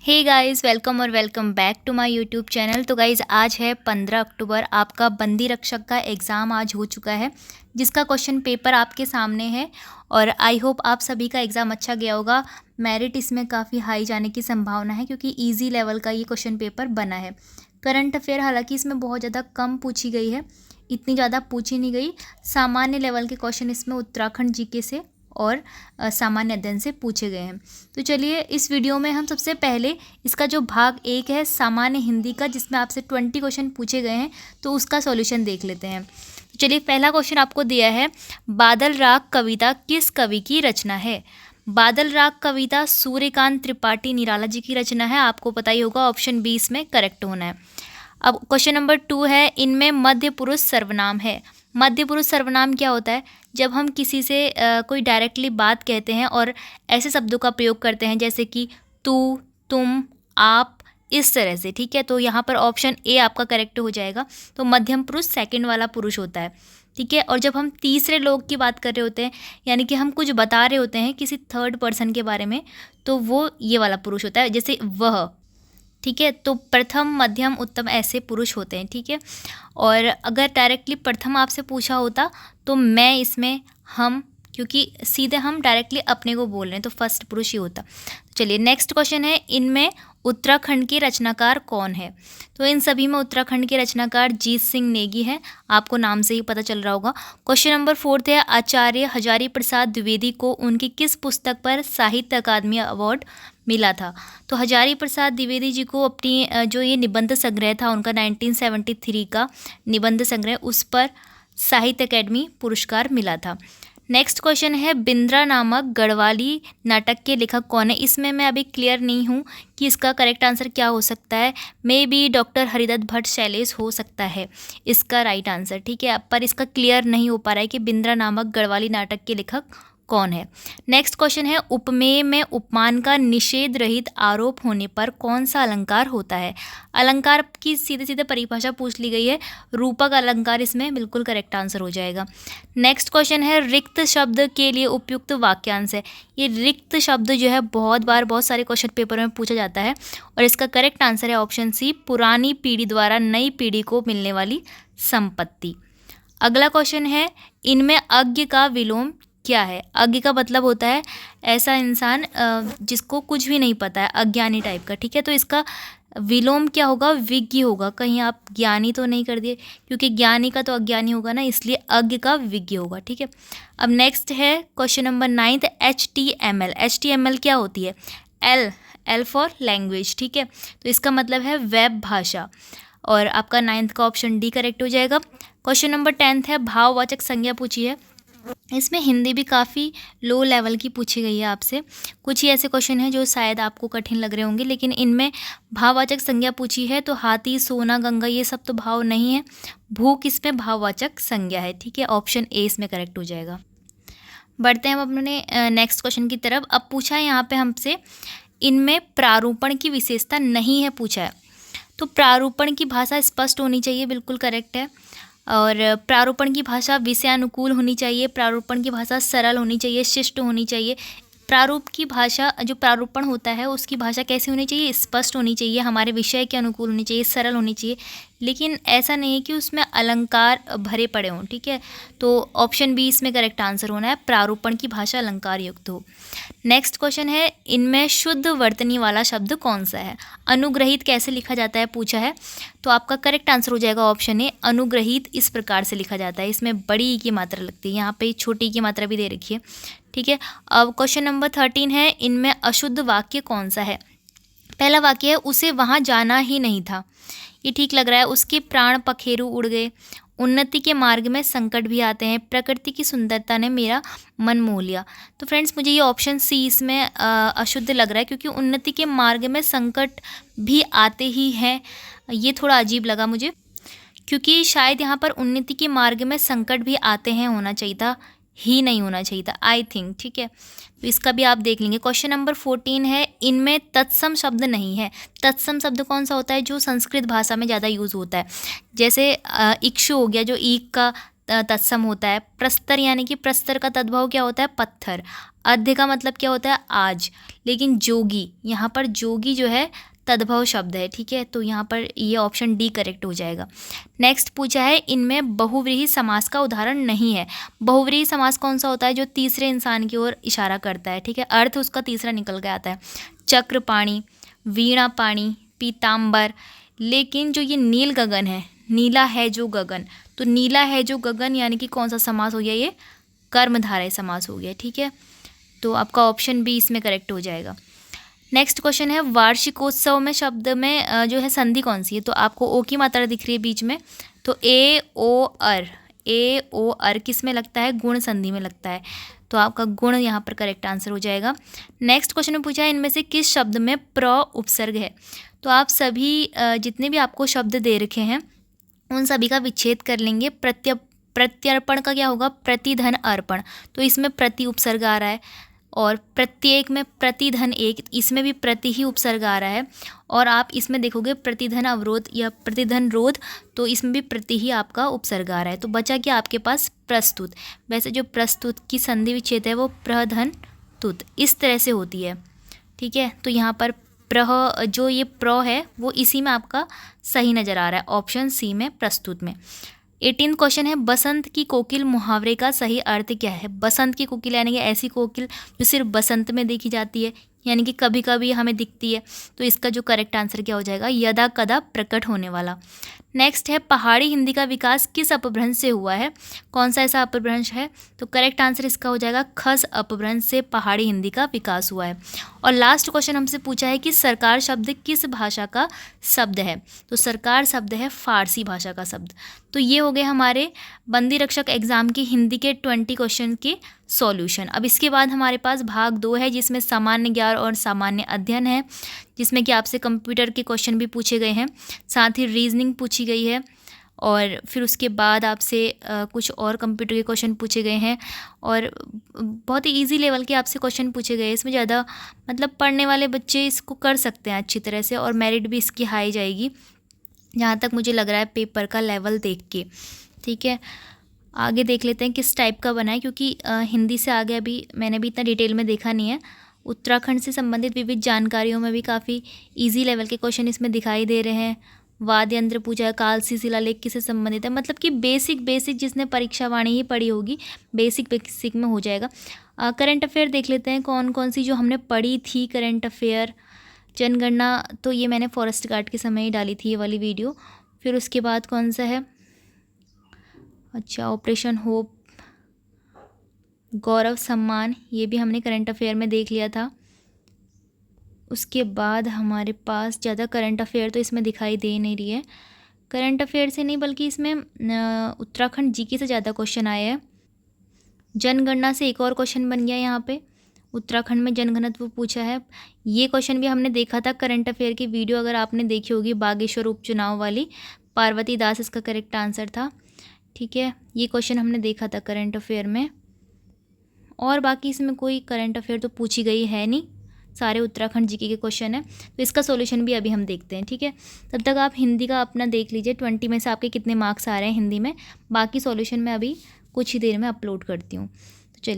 Hey guys, welcome back to my YouTube channel. तो guys, आज है 15 अक्टूबर। आपका बंदी रक्षक का एग्ज़ाम आज हो चुका है, जिसका क्वेश्चन पेपर आपके सामने है। और आई होप आप सभी का एग्ज़ाम अच्छा गया होगा। मेरिट इसमें काफ़ी हाई जाने की संभावना है, क्योंकि इजी लेवल का ये क्वेश्चन पेपर बना है। करंट अफेयर हालांकि इसमें बहुत ज़्यादा कम पूछी गई है, इतनी ज़्यादा पूछी नहीं गई। सामान्य लेवल के क्वेश्चन इसमें उत्तराखंड जीके से और सामान्य अध्ययन से पूछे गए हैं। तो चलिए, इस वीडियो में हम सबसे पहले इसका जो भाग 1 है सामान्य हिंदी का, जिसमें आपसे 20 क्वेश्चन पूछे गए हैं, तो उसका सॉल्यूशन देख लेते हैं। चलिए, पहला क्वेश्चन आपको दिया है, बादल राग कविता किस कवि की रचना है। बादल राग कविता सूर्यकांत त्रिपाठी निराला जी की रचना है। आपको पता ही होगा, ऑप्शन बी इसमें करेक्ट होना है। अब क्वेश्चन नंबर 2 है, इनमें मध्य पुरुष सर्वनाम है। मध्य पुरुष सर्वनाम क्या होता है? जब हम किसी से कोई डायरेक्टली बात कहते हैं और ऐसे शब्दों का प्रयोग करते हैं जैसे कि तू, तुम, आप, इस तरह से, ठीक है। तो यहाँ पर ऑप्शन ए आपका करेक्ट हो जाएगा। तो मध्यम पुरुष सेकंड वाला पुरुष होता है, ठीक है। और जब हम तीसरे लोग की बात कर रहे होते हैं, यानी कि हम कुछ बता रहे होते हैं किसी थर्ड पर्सन के बारे में, तो वो ये वाला पुरुष होता है, जैसे वह, ठीक है। तो प्रथम, मध्यम, उत्तम ऐसे पुरुष होते हैं, ठीक है। और अगर डायरेक्टली प्रथम आपसे पूछा होता तो मैं इसमें हम, क्योंकि सीधे हम डायरेक्टली अपने को बोल रहे हैं, तो फर्स्ट पुरुष ही होता। चलिए, नेक्स्ट क्वेश्चन है, इनमें उत्तराखंड के रचनाकार कौन है। तो इन सभी में उत्तराखंड के रचनाकार जीत सिंह नेगी हैं। आपको नाम से ही पता चल रहा होगा। क्वेश्चन नंबर 4 है, आचार्य हजारी प्रसाद द्विवेदी को उनकी किस पुस्तक पर साहित्य अकादमी अवार्ड मिला था। तो हजारी प्रसाद द्विवेदी जी को अपनी जो ये निबंध संग्रह था उनका 1973 का निबंध संग्रह, उस पर साहित्य अकादमी पुरस्कार मिला था। नेक्स्ट क्वेश्चन है, बिंद्रा नामक गढ़वाली नाटक के लेखक कौन है। इसमें मैं अभी क्लियर नहीं हूँ कि इसका करेक्ट आंसर क्या हो सकता है। Maybe doctor Haridatt Bhatt Shailesh हो सकता है इसका राइट आंसर, ठीक है। पर इसका क्लियर नहीं हो पा रहा है कि बिंद्रा नामक गढ़वाली नाटक के लेखक कौन है। नेक्स्ट क्वेश्चन है, उपमेय में उपमान का निषेध रहित आरोप होने पर कौन सा अलंकार होता है। अलंकार की सीधे सीधे परिभाषा पूछ ली गई है, रूपक अलंकार इसमें बिल्कुल करेक्ट आंसर हो जाएगा। नेक्स्ट क्वेश्चन है, रिक्त शब्द के लिए उपयुक्त वाक्यांश है। ये रिक्त शब्द जो है बहुत बार बहुत सारे क्वेश्चन पेपर में पूछा जाता है, और इसका करेक्ट आंसर है ऑप्शन सी, पुरानी पीढ़ी द्वारा नई पीढ़ी को मिलने वाली संपत्ति। अगला क्वेश्चन है, इनमें अज्ञ का विलोम क्या है। अज्ञ का मतलब होता है ऐसा इंसान जिसको कुछ भी नहीं पता है, अज्ञानी टाइप का, ठीक है। तो इसका विलोम क्या होगा, विज्ञ होगा। कहीं आप ज्ञानी तो नहीं कर दिए, क्योंकि ज्ञानी का तो अज्ञानी होगा ना, इसलिए अज्ञ का विज्ञ होगा, ठीक है। अब नेक्स्ट है क्वेश्चन नंबर 9, HTML। HTML क्या होती है। एल फॉर लैंग्वेज, ठीक है। तो इसका मतलब है वेब भाषा, और आपका 9th का ऑप्शन डी करेक्ट हो जाएगा। क्वेश्चन नंबर 10 है, भाववाचक संज्ञा पूछी है। इसमें हिंदी भी काफ़ी लो लेवल की पूछी गई है आपसे। कुछ ही ऐसे क्वेश्चन हैं जो शायद आपको कठिन लग रहे होंगे, लेकिन इनमें भाववाचक संज्ञा पूछी है। तो हाथी, सोना, गंगा, ये सब तो भाव नहीं है। भूख इसमें भाववाचक संज्ञा है, ठीक है। ऑप्शन ए इसमें करेक्ट हो जाएगा। बढ़ते हैं हम अपने नेक्स्ट क्वेश्चन की तरफ। अब पूछा है यहाँ पे हमसे, इनमें प्रारूपण की विशेषता नहीं है पूछा है। तो प्रारूपण की भाषा स्पष्ट होनी चाहिए, बिल्कुल करेक्ट है। और प्रारूपण की भाषा विषयानुकूल होनी चाहिए, प्रारूपण की भाषा सरल होनी चाहिए, शिष्ट होनी चाहिए। प्रारूप की भाषा, जो प्रारूपण होता है उसकी भाषा कैसी होनी चाहिए, स्पष्ट होनी चाहिए, हमारे विषय के अनुकूल होनी चाहिए, सरल होनी चाहिए। लेकिन ऐसा नहीं है कि उसमें अलंकार भरे पड़े हों, ठीक है। तो ऑप्शन बी इसमें करेक्ट आंसर होना है, प्रारूपण की भाषा अलंकार युक्त हो। नेक्स्ट क्वेश्चन है, इनमें शुद्ध वर्तनी वाला शब्द कौन सा है। अनुग्रहित कैसे लिखा जाता है पूछा है। तो आपका करेक्ट आंसर हो जाएगा ऑप्शन ए, अनुग्रहित इस प्रकार से लिखा जाता है। इसमें बड़ी की मात्रा लगती है, यहाँ पे छोटी की मात्रा भी दे रखी है, ठीक है। अब क्वेश्चन नंबर 13 है, इनमें अशुद्ध वाक्य कौन सा है। पहला वाक्य है, उसे वहाँ जाना ही नहीं था। ये ठीक लग रहा है। उसके प्राण पखेरु उड़ गए। उन्नति के मार्ग में संकट भी आते हैं। प्रकृति की सुंदरता ने मेरा मन मोह लिया। तो फ्रेंड्स, मुझे ये ऑप्शन सी इसमें अशुद्ध लग रहा है, क्योंकि उन्नति के मार्ग में संकट भी आते ही हैं। ये थोड़ा अजीब लगा मुझे, क्योंकि शायद यहाँ पर उन्नति के मार्ग में संकट भी आते हैं होना चाहिए था, ही नहीं होना चाहिए था, आई थिंक, ठीक है। तो इसका भी आप देख लेंगे। क्वेश्चन नंबर 14 है, इनमें तत्सम शब्द नहीं है। तत्सम शब्द कौन सा होता है, जो संस्कृत भाषा में ज़्यादा यूज़ होता है। जैसे इक्षु हो गया, जो ईक का तत्सम होता है। प्रस्तर यानी कि प्रस्तर का तद्भव क्या होता है, पत्थर। अध्य का मतलब क्या होता है, आज। लेकिन जोगी, यहाँ पर जोगी जो है तद्भव शब्द है, ठीक है। तो यहाँ पर ये ऑप्शन डी करेक्ट हो जाएगा। नेक्स्ट पूछा है, इनमें बहुव्रीहि समास का उदाहरण नहीं है। बहुव्रीहि समास कौन सा होता है, जो तीसरे इंसान की ओर इशारा करता है, ठीक है। अर्थ उसका तीसरा निकल के आता है। चक्रपाणी, वीणा पाणी, पीताम्बर। लेकिन जो ये नील गगन है, नीला है जो गगन, तो नीला है जो गगन यानी कि कौन सा समास हो गया, ये कर्मधारय समास हो गया, ठीक है। तो आपका ऑप्शन बी इसमें करेक्ट हो जाएगा। नेक्स्ट क्वेश्चन है, वार्षिकोत्सव में शब्द में जो है संधि कौन सी है। तो आपको ओ की मात्रा दिख रही है बीच में, तो ए ओ अर किस में लगता है, गुण संधि में लगता है। तो आपका गुण यहाँ पर करेक्ट आंसर हो जाएगा। नेक्स्ट क्वेश्चन में पूछा है, इनमें से किस शब्द में प्र उपसर्ग है। तो आप सभी जितने भी आपको शब्द दे रखे हैं उन सभी का विच्छेद कर लेंगे। प्रत्यर्पण का क्या होगा, प्रतिधन अर्पण, तो इसमें प्रति उपसर्ग आ रहा है। और प्रत्येक में प्रतिधन एक, इसमें भी प्रति ही उपसर्ग आ रहा है। और आप इसमें देखोगे प्रतिधन अवरोध या प्रतिधन रोध, तो इसमें भी प्रति ही आपका उपसर्ग आ रहा है। तो बचा क्या आपके पास, प्रस्तुत। वैसे जो प्रस्तुत की संधि विच्छेद है वो प्रधन तुत इस तरह से होती है, ठीक है। तो यहाँ पर प्रह, जो ये प्र है वो इसी में आपका सही नज़र आ रहा है, ऑप्शन सी में, प्रस्तुत में। 18 क्वेश्चन है, बसंत की कोकिल मुहावरे का सही अर्थ क्या है। बसंत की कोकिल यानी कि ऐसी कोकिल जो सिर्फ बसंत में देखी जाती है, यानी कि कभी कभी हमें दिखती है। तो इसका जो करेक्ट आंसर क्या हो जाएगा, यदा कदा प्रकट होने वाला। नेक्स्ट है, पहाड़ी हिंदी का विकास किस अपभ्रंश से हुआ है। कौन सा ऐसा अपभ्रंश है, तो करेक्ट आंसर इसका हो जाएगा खस अपभ्रंश से पहाड़ी हिंदी का विकास हुआ है। और लास्ट क्वेश्चन हमसे पूछा है कि सरकार शब्द किस भाषा का शब्द है। तो सरकार शब्द है फारसी भाषा का शब्द। तो ये हो गए हमारे बंदी रक्षक एग्जाम की हिंदी के 20 क्वेश्चन के सॉल्यूशन। अब इसके बाद हमारे पास भाग 2 है, जिसमें सामान्य ज्ञान और सामान्य अध्ययन है, जिसमें कि आपसे कंप्यूटर के क्वेश्चन भी पूछे गए हैं, साथ ही रीजनिंग पूछी गई है। और फिर उसके बाद आपसे कुछ और कंप्यूटर के क्वेश्चन पूछे गए हैं और बहुत ही इजी लेवल के आपसे क्वेश्चन पूछे गए हैं। इसमें ज़्यादा मतलब पढ़ने वाले बच्चे इसको कर सकते हैं अच्छी तरह से, और मेरिट भी इसकी हाई जाएगी जहाँ तक मुझे लग रहा है पेपर का लेवल देख के, ठीक है। आगे देख लेते हैं किस टाइप का बना है, क्योंकि हिंदी से आगे अभी मैंने भी इतना डिटेल में देखा नहीं है। उत्तराखंड से संबंधित विविध जानकारियों में भी काफ़ी इजी लेवल के क्वेश्चन इसमें दिखाई दे रहे हैं। वाद्य यंत्र पूजा है, कालसी शिलालेख किससे संबंधित है, मतलब कि बेसिक जिसने परीक्षा वाणी ही पढ़ी होगी बेसिक में हो जाएगा। करंट अफेयर देख लेते हैं कौन कौन सी जो हमने पढ़ी थी करंट अफेयर। जनगणना तो ये मैंने फॉरेस्ट गार्ड के समय ही डाली थी ये वाली वीडियो। फिर उसके बाद कौन सा है, अच्छा ऑपरेशन होप, गौरव सम्मान, ये भी हमने करंट अफेयर में देख लिया था। उसके बाद हमारे पास ज़्यादा करंट अफेयर तो इसमें दिखाई दे नहीं रही है। करंट अफेयर से नहीं बल्कि इसमें उत्तराखंड जीके से ज़्यादा क्वेश्चन आए हैं। जनगणना से एक और क्वेश्चन बन गया यहाँ पे, उत्तराखंड में जनघनत्व पूछा है। ये क्वेश्चन भी हमने देखा था करंट अफेयर की वीडियो अगर आपने देखी होगी, बागेश्वर उपचुनाव वाली, पार्वती दास इसका करेक्ट आंसर था, ठीक है। ये क्वेश्चन हमने देखा था करंट अफेयर में, और बाकी इसमें कोई करंट अफेयर तो पूछी गई है नहीं, सारे उत्तराखंड जीके के क्वेश्चन है। तो इसका सॉल्यूशन भी अभी हम देखते हैं, ठीक है। तब तक आप हिंदी का अपना देख लीजिए 20 में से आपके कितने मार्क्स आ रहे हैं हिंदी में। बाकी सॉल्यूशन मैं अभी कुछ ही देर में अपलोड करती हूँ, तो चलिए।